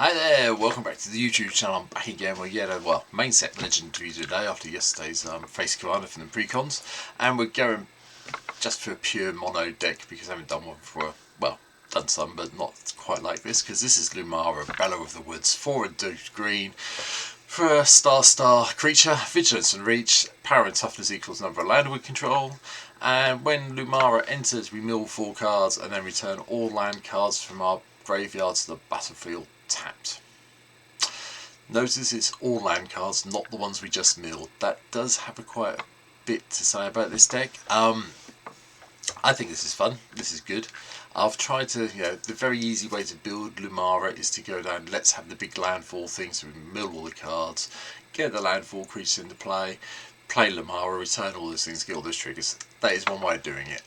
Hi there, welcome back to the YouTube channel. I'm back again with yet a main set legendary today after yesterday's face commander from the precons, and we're going just for a pure mono deck because I haven't done one for done some but not quite like this, because this is Lumra, Bellow of the Woods, 4 induced green for a star creature, vigilance and reach, power and toughness equals number of land we control, and when Lumra enters we mill 4 cards and then return all land cards from our graveyard to the battlefield tapped. Notice it's all land cards, not the ones we just milled. That does have quite a bit to say about this deck. I think this is fun, this is good. I've tried to, the very easy way to build Lumra is to go down, let's have the big landfall thing, so we mill all the cards, get the landfall creatures into play, play Lumra, return all those things, get all those triggers. That is one way of doing it.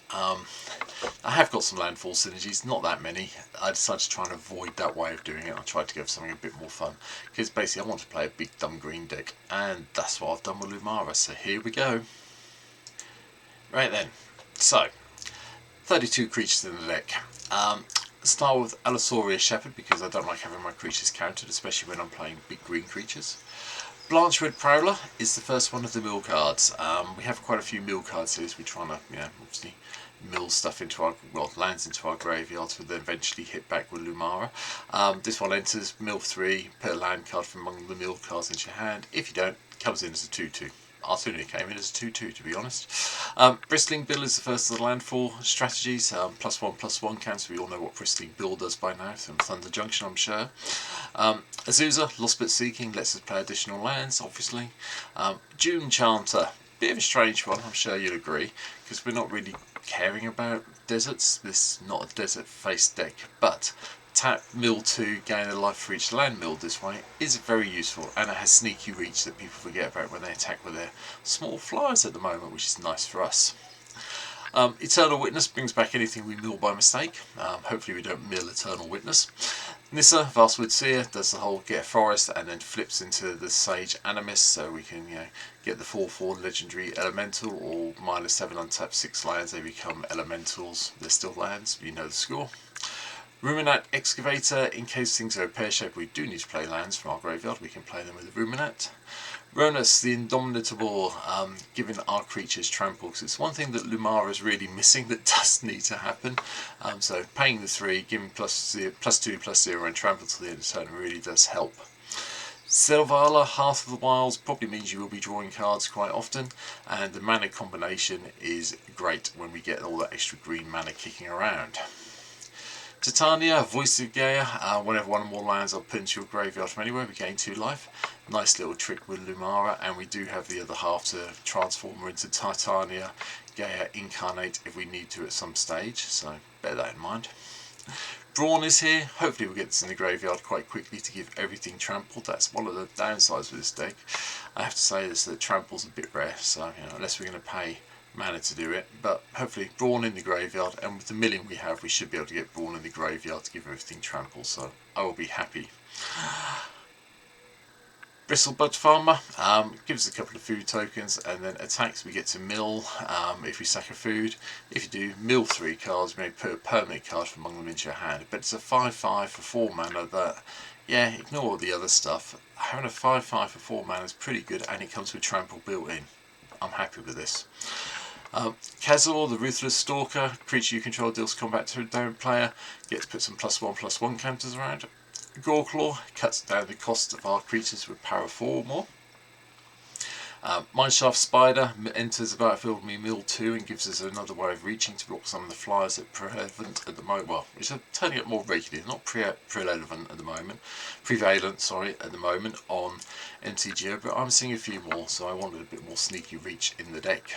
I have got some landfall synergies, not that many. I decided to try and avoid that way of doing it. I tried to go for something a bit more fun, because basically I want to play a big dumb green deck, and that's what I've done with Lumra, so here we go. Right then, so 32 creatures in the deck. Start with Allosaurus Shepherd because I don't like having my creatures countered, especially when I'm playing big green creatures. Blanchwood Prowler is the first one of the mill cards. We have quite a few mill cards here, so we're trying to, obviously mill stuff into our, lands into our graveyards, will then eventually hit back with Lumra. This one enters, mill 3, put a land card from among the mill cards into your hand. If you don't, it comes in as a 2/2. Artunia came in as a 2/2, to be honest. Bristling Bill is the first of the landfall strategies. +1/+1 counts. We all know what Bristling Bill does by now from Thunder Junction, I'm sure. Azusa, Lost but Seeking, lets us play additional lands, obviously. Dune Chanter, bit of a strange one, I'm sure you'll agree, because we're not really caring about deserts. This is not a desert-faced deck, but tap, mill 2, gain a life for each land milled this way is very useful, and it has sneaky reach that people forget about when they attack with their small flyers at the moment, which is nice for us. Eternal Witness brings back anything we mill by mistake. Hopefully we don't mill Eternal Witness. Nissa, Vastwood Seer, does the whole get a forest and then flips into the Sage Animus, so we can get the 4/4 legendary elemental, or -7 untap 6 lands, they become elementals. They're still lands, you know the score. Ruminant Excavator, in case things are pear-shaped, we do need to play lands from our graveyard, we can play them with the Ruminant. Ronus, the Indomitable, giving our creatures trample, because it's one thing that Lumra is really missing that does need to happen. So paying the 3, giving +2/+0 and trample to the end of turn really does help. Selvala, Hearth of the Wilds, probably means you will be drawing cards quite often, and the mana combination is great when we get all that extra green mana kicking around. Titania, Voice of Gaia, whenever one or more lands are put into your graveyard from anywhere, we gain 2 life. Nice little trick with Lumra, and we do have the other half to transform her into Titania, Gaia Incarnate if we need to at some stage, so bear that in mind. Brawn is here, hopefully we'll get this in the graveyard quite quickly to give everything trampled. That's one of the downsides with this deck. I have to say this, that trample's a bit rare, so unless we're going to pay mana to do it, but hopefully Brawn in the graveyard, and with the milling we have we should be able to get Brawn in the graveyard to give everything trample, so I will be happy. Bristlebud Farmer gives us a couple of food tokens, and then attacks we get to mill if we sack a food. If you do, mill 3 cards, maybe put a permanent card from among them into your hand, but it's a 5/5 for 4 mana that, ignore all the other stuff. Having a 5/5 for 4 mana is pretty good, and it comes with trample built in. I'm happy with this. Kazor, the Ruthless Stalker, creature you control deals combat to a down player, gets to put some +1/+1 counters around. Goreclaw cuts down the cost of our creatures with power 4 or more. Mineshaft Spider enters the battlefield when we mill 2 and gives us another way of reaching to block some of the flyers that are prevalent at the moment. Well, which are turning up more regularly, not prevalent at the moment. At the moment on MTGO, but I'm seeing a few more, so I wanted a bit more sneaky reach in the deck.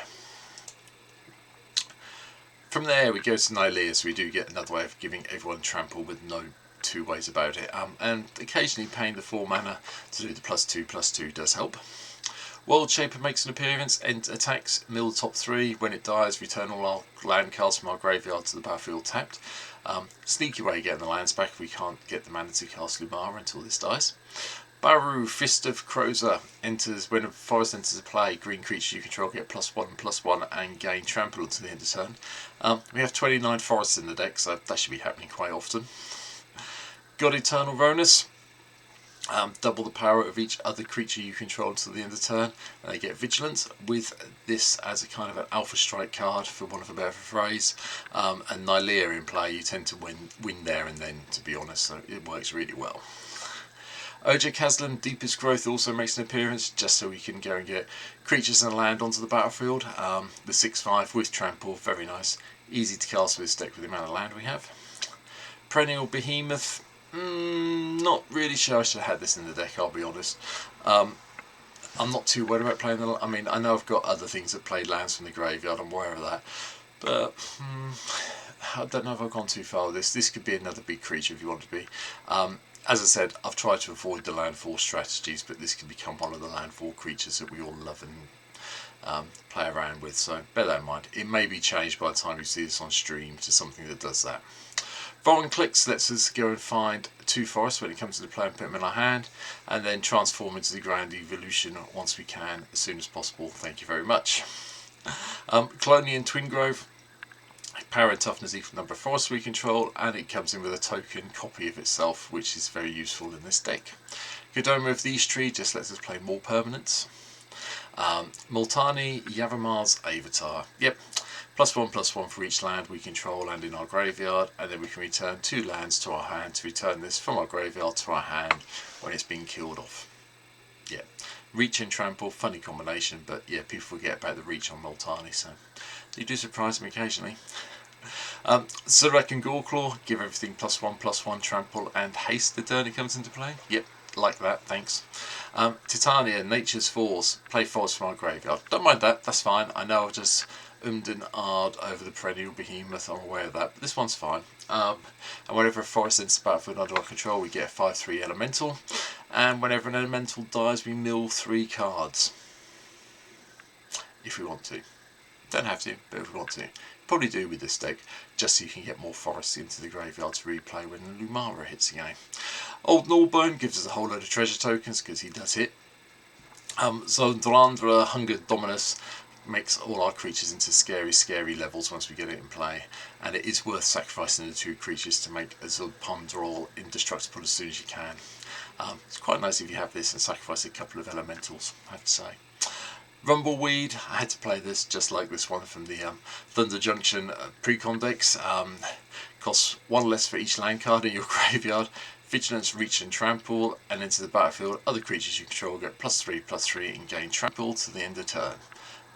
From there we go to Nylea, so we do get another way of giving everyone trample with no 2 ways about it, and occasionally paying the 4 mana to do the +2/+2 does help. World Shaper makes an appearance and attacks, mill the top 3, when it dies return all our land cards from our graveyard to the battlefield tapped. Sneaky way of getting the lands back if we can't get the mana to cast Lumra until this dies. Baru, Fist of Crozer, enters when a forest enters a play, green creature you control get +1/+1 and gain trample until the end of turn. We have 29 forests in the deck, so that should be happening quite often. God Eternal Ronus, Double the power of each other creature you control until the end of turn, and they get Vigilance. With this as a kind of an alpha strike card, for want of a better phrase, and Nylea in play, you tend to win there and then, to be honest, so it works really well. Ojek Haslan, Deepest Growth, also makes an appearance, just so we can go and get creatures and land onto the battlefield. The 6/5 with Trample, very nice. Easy to cast with this deck with the amount of land we have. Perennial Behemoth, not really sure I should have had this in the deck, I'll be honest. I'm not too worried about playing the... I mean, I know I've got other things that play lands from the graveyard, I'm aware of that. But I don't know if I've gone too far with this. This could be another big creature if you want to be. As I said, I've tried to avoid the landfall strategies, but this could become one of the landfall creatures that we all love and play around with. So bear that in mind. It may be changed by the time you see this on stream to something that does that. Foreign Clicks lets us go and find 2 forests when it comes to the play and put them in our hand, and then transform into the Grand Evolution once we can, as soon as possible. Thank you very much. Colonian Twin Grove, power and toughness equal number of forests we control, and it comes in with a token copy of itself, which is very useful in this deck. Kodama of the East Tree just lets us play more permanents. Multani Yavamar's Avatar. Yep. +1/+1 for each land we control and in our graveyard, and then we can return 2 lands to our hand to return this from our graveyard to our hand when it's been killed off. Yeah, Reach and Trample, funny combination, but yeah, people forget about the Reach on Multani, so you do surprise me occasionally. Surek and Goreclaw, give everything +1/+1 Trample and Haste the turn it comes into play. Yep, like that, thanks. Titania, Nature's Force, play force from our graveyard. Don't mind that, that's fine. I know I've just and ahed over the Perennial Behemoth, I'm aware of that, but this one's fine. And whenever a forest enters the battlefield under our control, we get a 5/3 elemental, and whenever an elemental dies, we mill 3 cards. If we want to. Don't have to, but if we want to. Probably do with this deck, just so you can get more forests into the graveyard to replay when Lumra hits the game. Old Gnawbone gives us a whole load of treasure tokens, because he does hit. Zondrandra, Hunger Dominus, makes all our creatures into scary levels once we get it in play, and it is worth sacrificing the 2 creatures to make a Zilpondrol indestructible as soon as you can. It's quite nice if you have this and sacrifice a couple of elementals, I have to say. Rumbleweed, I had to play this just like this one from the Thunder Junction pre-con decks. Costs 1 less for each land card in your graveyard. Vigilance, Reach and Trample, and into the battlefield, other creatures you control get +3/+3 and gain Trample to the end of turn.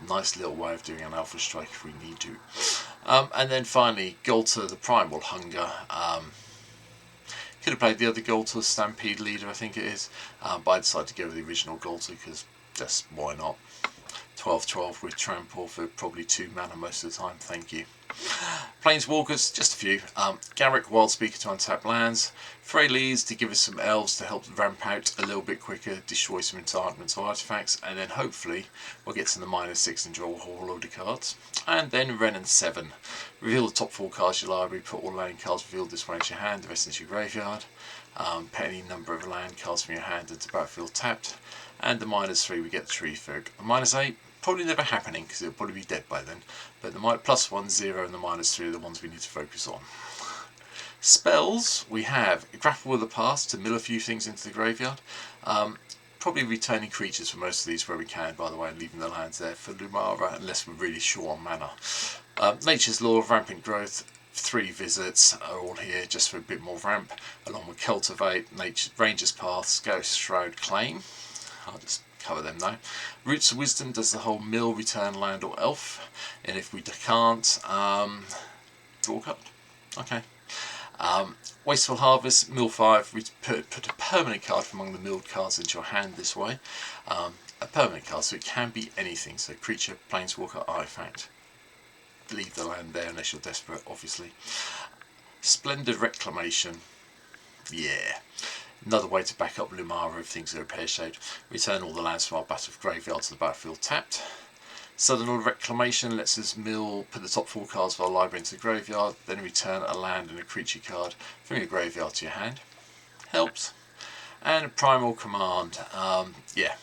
Nice little way of doing an alpha strike if we need to. And then finally, Golter, the Primal Hunger. Could have played the other Golter, Stampede Leader, I think it is, but I decided to go with the original Golter because just why not? 12/12 with Trample for probably 2 mana most of the time, thank you. Planeswalkers, just a few. Garrick, Wildspeaker to untap lands. Freylees to give us some elves to help ramp out a little bit quicker, destroy some enchantments or artifacts, and then hopefully we'll get to the -6 and draw a whole load of cards. And then Ren and 7. Reveal the top 4 cards of your library, put all land cards revealed this way into your hand, the rest into your graveyard. Put any number of land cards from your hand into battlefield tapped. And the -3 we get the Tree Folk. A -8, probably never happening because it'll probably be dead by then. But the +1, 0 and the -3 are the ones we need to focus on. Spells, we have Grapple with the Past to mill a few things into the graveyard. Probably returning creatures for most of these where we can, by the way, and leaving the lands there for Lumra, unless we're really short on mana. Nature's Law, Rampant Growth, 3 visits are all here just for a bit more ramp, along with Cultivate, Ranger's Path, Scout Shroud, Claim. I'll just cover them now. Roots of Wisdom does the whole mill, return land or elf, and if we can't, draw a card. Okay. Wasteful Harvest, mill 5, put a permanent card from among the milled cards into your hand this way. A permanent card, so it can be anything, so creature, planeswalker, artifact. Leave the land there unless you're desperate, obviously. Splendid Reclamation, yeah. Another way to back up Lumra if things are pear-shaped. Return all the lands from our battle graveyard to the battlefield tapped. Sudden Reclamation lets us put the top 4 cards of our library into the graveyard, then return a land and a creature card from your graveyard to your hand. Helps. And Primal Command, yeah.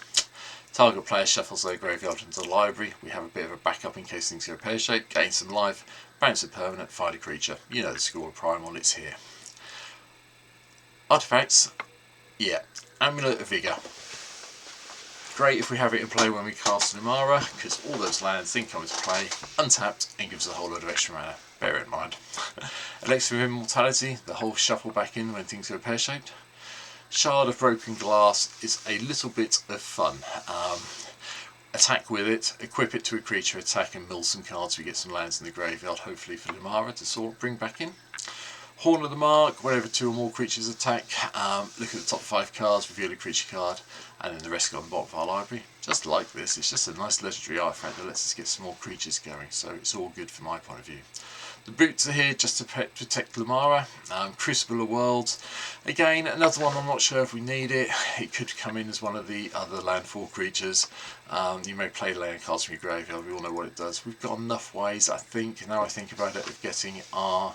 Target player shuffles their graveyard into the library. We have a bit of a backup in case things go pear-shaped. Gain some life, bounce a permanent, find a creature. You know the score of Primal, it's here. Artifacts, yeah. Amulet of Vigour. Great if we have it in play when we cast Lumra, because all those lands then come into play untapped and gives us a whole load of extra mana. Bear it in mind. Elixir of Immortality, the whole shuffle back in when things go pear-shaped. Shard of Broken Glass is a little bit of fun. Attack with it, equip it to a creature, attack and mill some cards. We get some lands in the graveyard, hopefully for Lumra to bring back in. Horn of the Mark, whenever 2 or more creatures attack, look at the top 5 cards, reveal a creature card, and then the rest go on the bottom of our library. Just like this, it's just a nice legendary artifact that lets us get some more creatures going, so it's all good from my point of view. The boots are here just to protect Lumra. Crucible of Worlds, again another one I'm not sure if we need it. It could come in as one of the other landfall creatures. You may play land cards from your graveyard, we all know what it does. We've got enough ways, I think, now I think about it, of getting our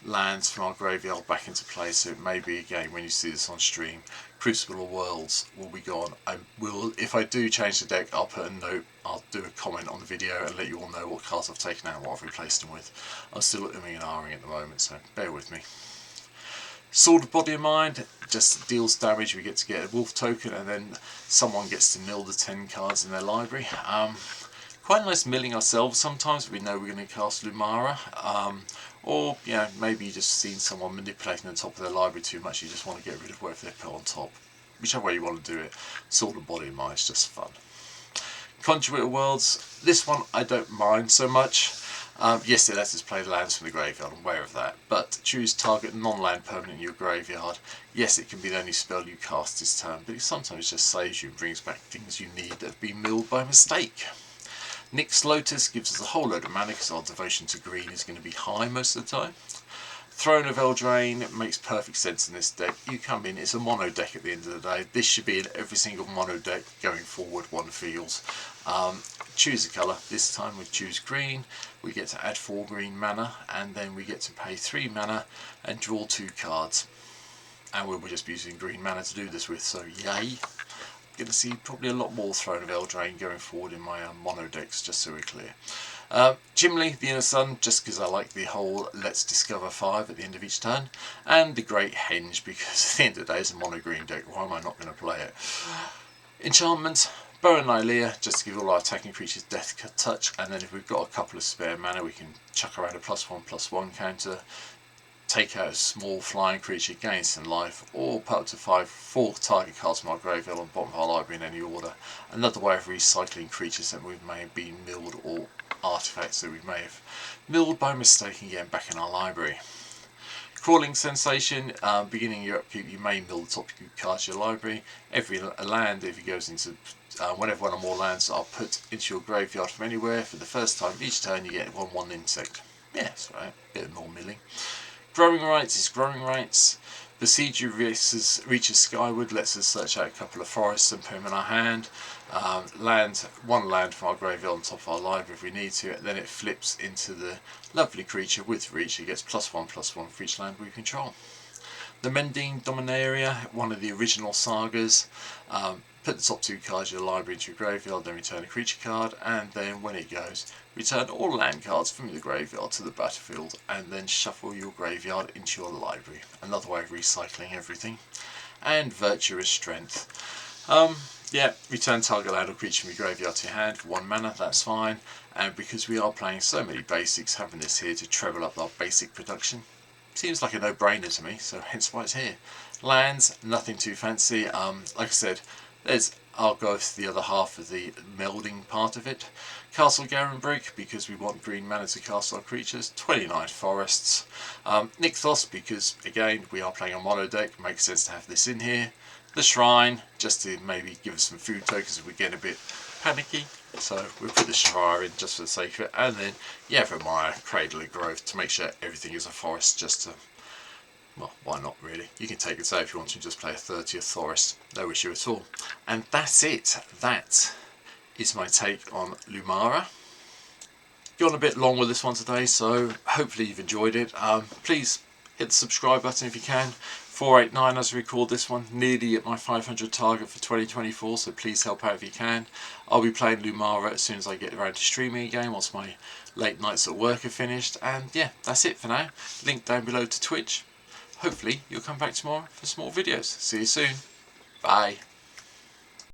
lands from our graveyard back into play, so it may be again when you see this on stream, Crucible of Worlds will be gone. If I do change the deck, I'll put a note, I'll do a comment on the video and let you all know what cards I've taken out and what I've replaced them with. I'm still umming and ahhing at the moment, so bear with me. Sword of Body and Mind just deals damage. We get to get a wolf token, and then someone gets to mill the 10 cards in their library. Quite nice milling ourselves sometimes if we know we're going to cast Lumra. Or, you know, maybe you just seen someone manipulating the top of their library too much, you just want to get rid of whatever they put on top. Whichever way you want to do it, Sword of Body and Mind is just fun. Conduit of Worlds, this one I don't mind so much. Yes, it lets us play lands from the graveyard, I'm aware of that, but choose target non-land permanent in your graveyard. Yes, it can be the only spell you cast this turn, but it sometimes just saves you and brings back things you need that have been milled by mistake. Nyx Lotus gives us a whole load of mana because our devotion to green is going to be high most of the time. Throne of Eldraine makes perfect sense in this deck. You come in, it's a mono deck at the end of the day. This should be in every single mono deck going forward, one feels. Choose a colour. This time we choose green. We get to add 4 green mana, and then we get to pay 3 mana and draw 2 cards. And we'll just be using green mana to do this with, so yay. Going to see probably a lot more Throne of Eldraine going forward in my mono decks, just so we're clear. Gimli, the Inner Sun, just because I like the whole Let's Discover 5 at the end of each turn, and the Great Henge, because at the end of the day it's a mono green deck, why am I not going to play it? Enchantment, Bow and Nylea, just to give all our attacking creatures Death Touch, and then if we've got a couple of spare mana we can chuck around a +1/+1 counter, take out a small flying creature, gain some life, or put up to 4 target cards from our graveyard on the bottom of our library in any order. Another way of recycling creatures that we may have been milled, or artifacts that we may have milled by mistake and getting back in our library. Crawling Sensation, beginning your upkeep you may mill the top 2 cards of your library. Every land, if it goes into whenever one or more lands are put into your graveyard from anywhere, for the first time each turn you get 1/1 insect. Yeah, that's right, bit more milling. Growing Rights is Growing Rights. Besiege reaches skyward, lets us search out a couple of forests and put them in our hand. One land from our graveyard on top of our library if we need to, then it flips into the lovely creature with reach. It gets +1/+1 for each land we control. The Mendine Dominaria, one of the original sagas. Put the top 2 cards of your library into your graveyard, then return a creature card, and then when it goes, return all land cards from the graveyard to the battlefield, and then shuffle your graveyard into your library. Another way of recycling everything. And Virtuous Strength. Yeah, return target land or creature from your graveyard to your hand for 1 mana, that's fine. And because we are playing so many basics, having this here to treble up our basic production seems like a no-brainer to me, so hence why it's here. Lands, nothing too fancy. Like I said, I'll go to the other half of the melding part of it. Castle Garenbrig, because we want green mana to cast our creatures. 29 forests. Nykthos, because again we are playing a mono deck, makes sense to have this in here. The Shrine, just to maybe give us some food tokens if we get a bit panicky. So we'll put the Shrine in just for the sake of it. And then Yavimaya, Cradle of Growth, to make sure everything is a forest, just to, well, why not really? You can take it out if you want to just play a 30th forest, no issue at all. And that's it. That is my take on Lumra. Gone a bit long with this one today, so hopefully you've enjoyed it. Please hit the subscribe button if you can. 489 as I record this one, nearly at my 500 target for 2024, so please help out if you can. I'll be playing Lumra as soon as I get around to streaming again, once my late nights at work are finished. And yeah, that's it for now. Link down below to Twitch. Hopefully you'll come back tomorrow for some more videos. See you soon. Bye.